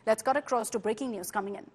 Let's cut across to breaking news coming in.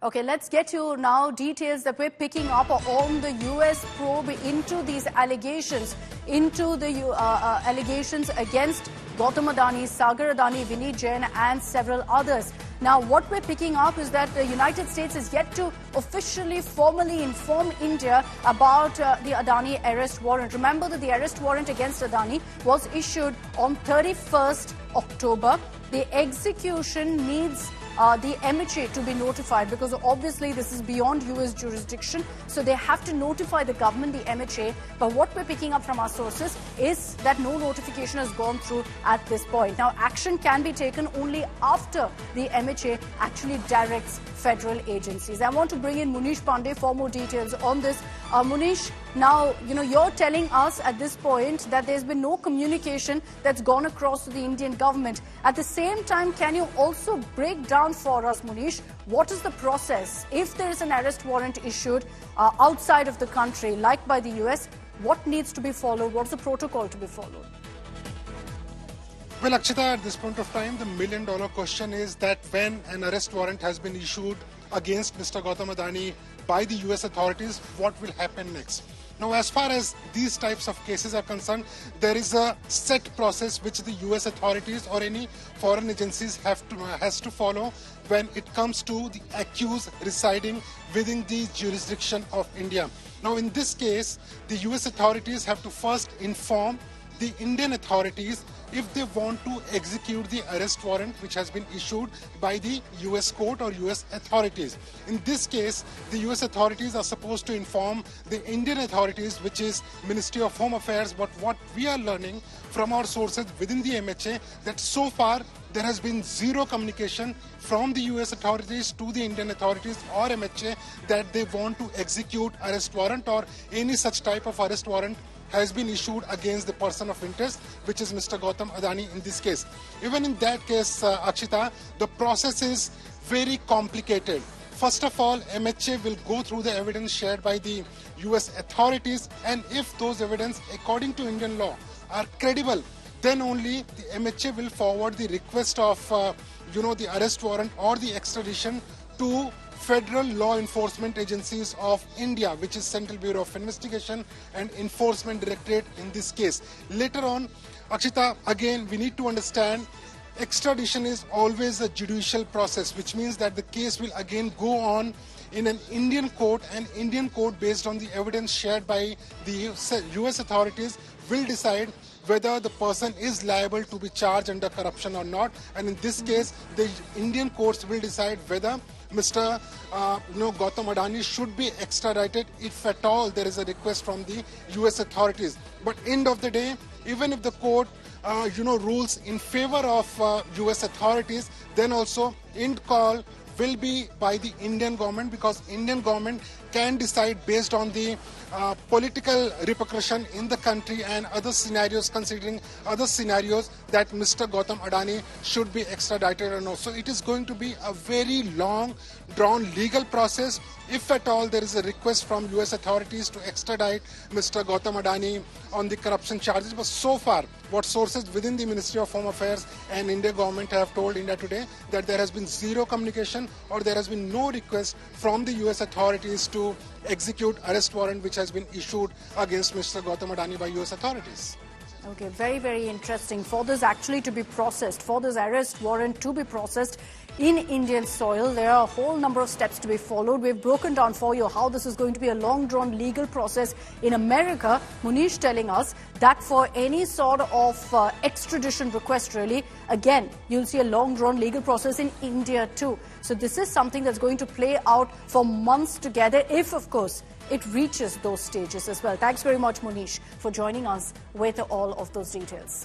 Okay, let's get to now details that we're picking up on the U.S. probe into these allegations, allegations against Gautam Adani, Sagar Adani, Vineet Jain and several others. Now, what we're picking up is that the United States is yet to officially, formally inform India about the Adani arrest warrant. Remember that the arrest warrant against Adani was issued on 31st October. The execution needs the MHA to be notified because obviously this is beyond US jurisdiction, so they have to notify the government, the MHA. But what we're picking up from our sources is that no notification has gone through at this point. Now, action can be taken only after the MHA actually directs federal agencies. I want to bring in Munish Pandey for more details on this. Munish, now, you're telling us at this point that there's been no communication that's gone across to the Indian government. At the same time, can you also break down for us, Munish, what is the process if there is an arrest warrant issued outside of the country, like by the US? What needs to be followed? What's the protocol to be followed? Well, Akshita, at this point of time, the million-dollar question is that when an arrest warrant has been issued against Mr. Gautam Adani by the US authorities, what will happen next? Now, as far as these types of cases are concerned, there is a set process which the US authorities or any foreign agencies has to follow when it comes to the accused residing within the jurisdiction of India. Now, in this case, the US authorities have to first inform the Indian authorities if they want to execute the arrest warrant which has been issued by the US court or US authorities. In this case, the US authorities are supposed to inform the Indian authorities, which is Ministry of Home Affairs. But what we are learning from our sources within the MHA, that so far there has been zero communication from the US authorities to the Indian authorities or MHA that they want to execute arrest warrant or any such type of arrest warrant has been issued against the person of interest, which is Mr. Gautam Adani in this case. Even in that case, Akshita, the process is very complicated. First of all, MHA will go through the evidence shared by the US authorities, and if those evidence, according to Indian law, are credible, then only the MHA will forward the request of, the arrest warrant or the extradition to Federal Law Enforcement Agencies of India, which is Central Bureau of Investigation and Enforcement Directorate in this case. Later on, Akshita, again, we need to understand extradition is always a judicial process, which means that the case will again go on in an Indian court, and Indian court, based on the evidence shared by the US authorities, will decide whether the person is liable to be charged under corruption or not. And in this case, the Indian courts will decide whether Mr. Gautam Adani should be extradited if at all there is a request from the US authorities. But end of the day, even if the court rules in favor of US authorities, then also end call will be by the Indian government, because Indian government can decide based on the political repercussion in the country and other scenarios, considering other scenarios, that Mr. Gautam Adani should be extradited or not. So it is going to be a very long, drawn legal process if at all there is a request from US authorities to extradite Mr. Gautam Adani on the corruption charges. But so far, what sources within the Ministry of Home Affairs and India government have told India Today, that there has been zero communication or there has been no request from the US authorities to execute arrest warrant which has been issued against Mr. Gautam Adani by US authorities. Okay, very, very interesting. For this actually to be processed, for this arrest warrant to be processed in Indian soil, there are a whole number of steps to be followed. We've broken down for you how this is going to be a long-drawn legal process in America. Munish telling us that for any sort of extradition request, really, again, you'll see a long-drawn legal process in India too. So this is something that's going to play out for months together, if, of course, it reaches those stages as well. Thanks very much, Munish, for joining us with all of those details.